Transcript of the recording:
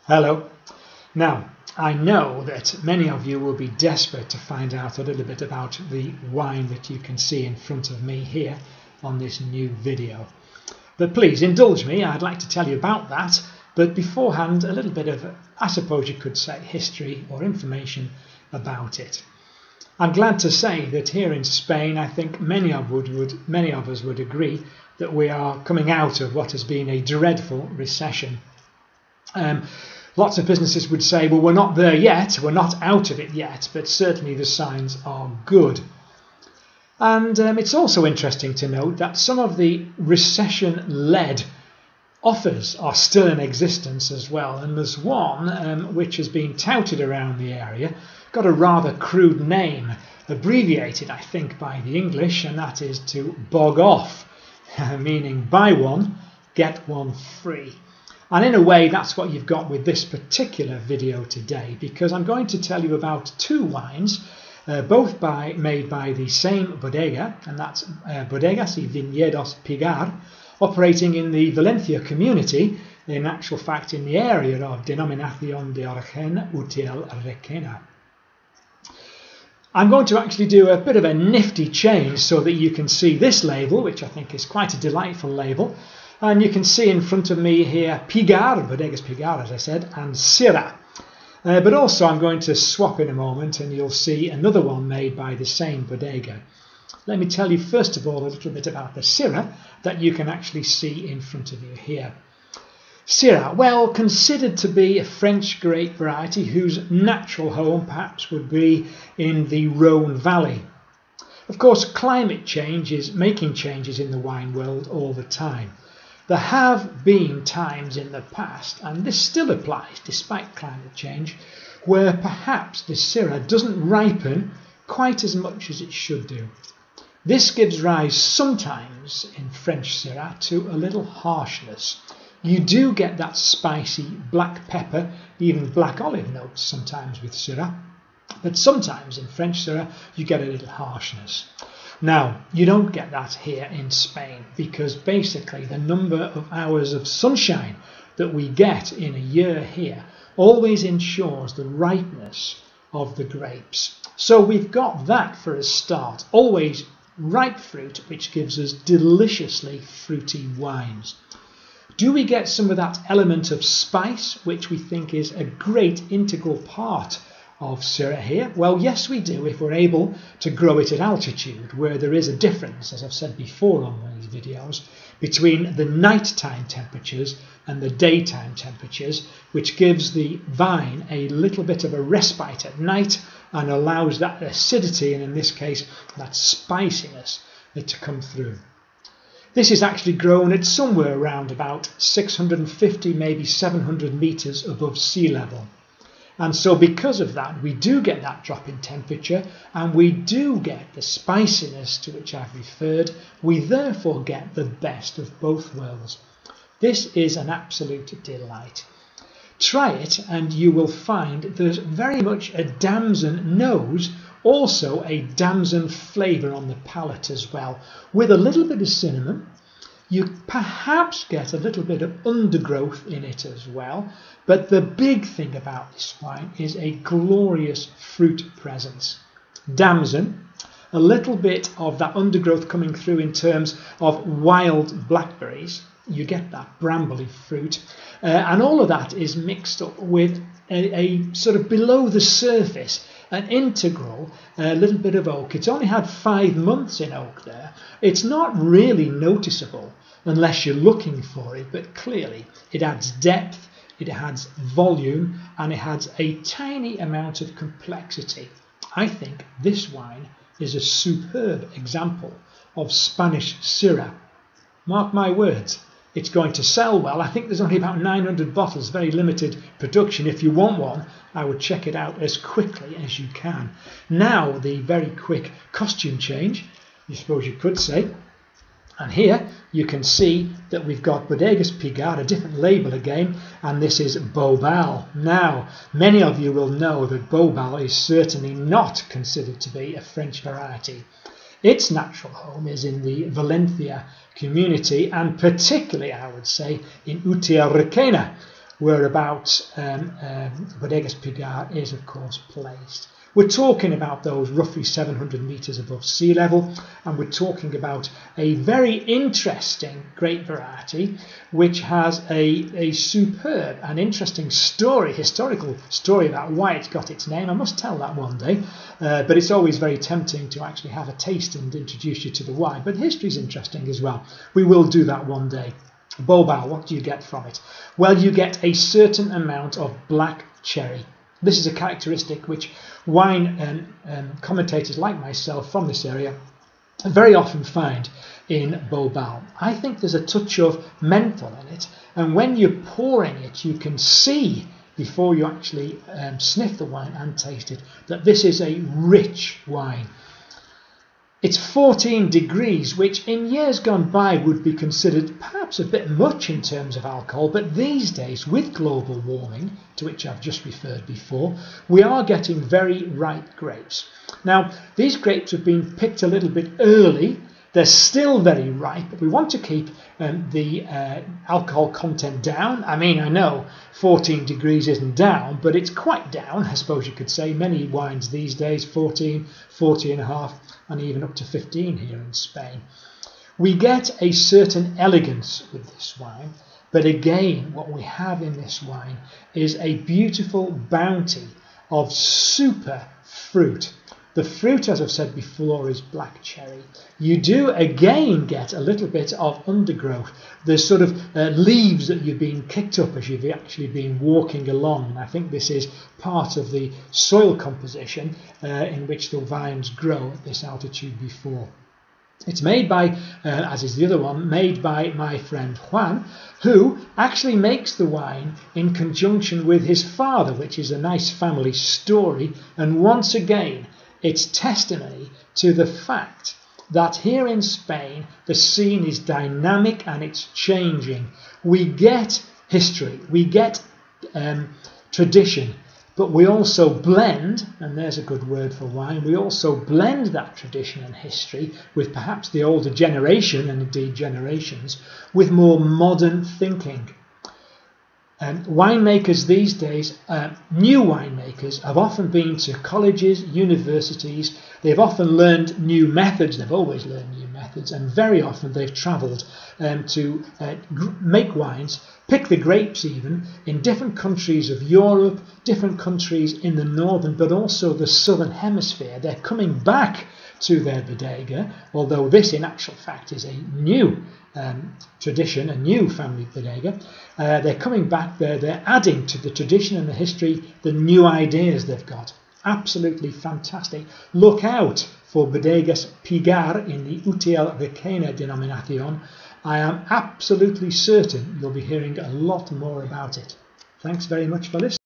Hello. Now, I know that many of you will be desperate to find out a little bit about the wine that you can see in front of me here on this new video. But please indulge me, I'd like to tell you about that, but beforehand a little bit of, I suppose you could say, history or information about it. I'm glad to say that here in Spain, I think many of us would agree that we are coming out of what has been a dreadful recession. Lots of businesses would say, well, we're not there yet, we're not out of it yet, but certainly the signs are good. And it's also interesting to note that some of the recession-led offers are still in existence as well. And there's one which has been touted around the area, got a rather crude name, abbreviated, I think, by the English, and that is to bog off, meaning buy one, get one free. And in a way, that's what you've got with this particular video today, because I'm going to tell you about two wines, both made by the same bodega, and that's Bodegas y Viñedos Pigar, operating in the Valencia community, in actual fact in the area of Denominación de Origen Utiel-Requena. I'm going to actually do a bit of a nifty change so that you can see this label, which I think is quite a delightful label. And you can see in front of me here Pigar, Bodegas Pigar, as I said, and Syrah. But also I'm going to swap in a moment and you'll see another one made by the same bodega. Let me tell you first of all a little bit about the Syrah that you can actually see in front of you here. Syrah, well, considered to be a French grape variety whose natural home perhaps would be in the Rhone Valley. Of course, climate change is making changes in the wine world all the time. There have been times in the past, and this still applies despite climate change, where perhaps the Syrah doesn't ripen quite as much as it should do. This gives rise sometimes in French Syrah to a little harshness. You do get that spicy black pepper, even black olive notes sometimes with Syrah, but sometimes in French Syrah you get a little harshness. Now, you don't get that here in Spain because basically the number of hours of sunshine that we get in a year here always ensures the ripeness of the grapes. So we've got that for a start, always ripe fruit, which gives us deliciously fruity wines. Do we get some of that element of spice, which we think is a great integral part of Syrah here? Well, yes, we do, if we're able to grow it at altitude, where there is a difference, as I've said before on these videos, between the nighttime temperatures and the daytime temperatures, which gives the vine a little bit of a respite at night and allows that acidity, and in this case, that spiciness, to come through. This is actually grown at somewhere around about 650, maybe 700 meters above sea level. And so because of that, we do get that drop in temperature and we do get the spiciness to which I've referred. We therefore get the best of both worlds. This is an absolute delight. Try it and you will find there's very much a damson nose, also a damson flavour on the palate as well, with a little bit of cinnamon. You perhaps get a little bit of undergrowth in it as well, but the big thing about this wine is a glorious fruit presence. Damson, a little bit of that undergrowth coming through in terms of wild blackberries. You get that brambly fruit, and all of that is mixed up with a sort of below the surface, an integral little bit of oak. It's only had 5 months in oak there. It's not really noticeable unless you're looking for it, but clearly it adds depth, it adds volume, and it adds a tiny amount of complexity. I think this wine is a superb example of Spanish Syrah. Mark my words, it's going to sell well. I think there's only about 900 bottles, very limited production. If you want one, I would check it out as quickly as you can. Now, the very quick costume change, I suppose you could say. And here you can see that we've got Bodegas Pigar, a different label again, and this is Bobal. Now, many of you will know that Bobal is certainly not considered to be a French variety. Its natural home is in the Valencia community, and particularly, I would say, in Utiel-Requena, whereabouts Bodegas Pigar is, of course, placed. We're talking about those roughly 700 metres above sea level, and we're talking about a very interesting grape variety which has a superb and interesting story, historical story about why it's got its name. I must tell that one day, but it's always very tempting to actually have a taste and introduce you to the wine. But history's interesting as well. We will do that one day. Bobal, what do you get from it? Well, you get a certain amount of black cherry. This is a characteristic which wine commentators like myself from this area very often find in Bobal. I think there's a touch of menthol in it, and when you're pouring it, you can see before you actually sniff the wine and taste it that this is a rich wine. It's 14 degrees, which in years gone by would be considered perhaps a bit much in terms of alcohol, but these days, with global warming, to which I've just referred before, we are getting very ripe grapes. Now, these grapes have been picked a little bit early. They're still very ripe, but we want to keep the alcohol content down. I mean, I know 14 degrees isn't down, but it's quite down, I suppose you could say. Many wines these days, 14, 14.5, and even up to 15 here in Spain. We get a certain elegance with this wine, but again, what we have in this wine is a beautiful bounty of super fruit. The fruit, as I've said before, is black cherry. You do again get a little bit of undergrowth. There's sort of leaves that you've been kicked up as you've actually been walking along. And I think this is part of the soil composition in which the vines grow at this altitude before. It's made by, as is the other one, made by my friend Juan, who actually makes the wine in conjunction with his father, which is a nice family story. And once again, it's testimony to the fact that here in Spain, the scene is dynamic and it's changing. We get history, we get tradition, but we also blend, and there's a good word for wine, we also blend that tradition and history with perhaps the older generation, and indeed generations, with more modern thinking. Winemakers these days, new winemakers, have often been to colleges, universities. They've often learned new methods. They've always learned new methods, and very often they've travelled to make wines, pick the grapes even, in different countries of Europe, different countries in the northern, but also the southern hemisphere. They're coming back to their bodega, although this in actual fact is a new tradition, a new family bodega. They're coming back there, they're adding to the tradition and the history, the new ideas they've got. Absolutely fantastic. Look out for Bodegas Pigar in the Utiel-Requena denominación. I am absolutely certain you'll be hearing a lot more about it. Thanks very much for listening.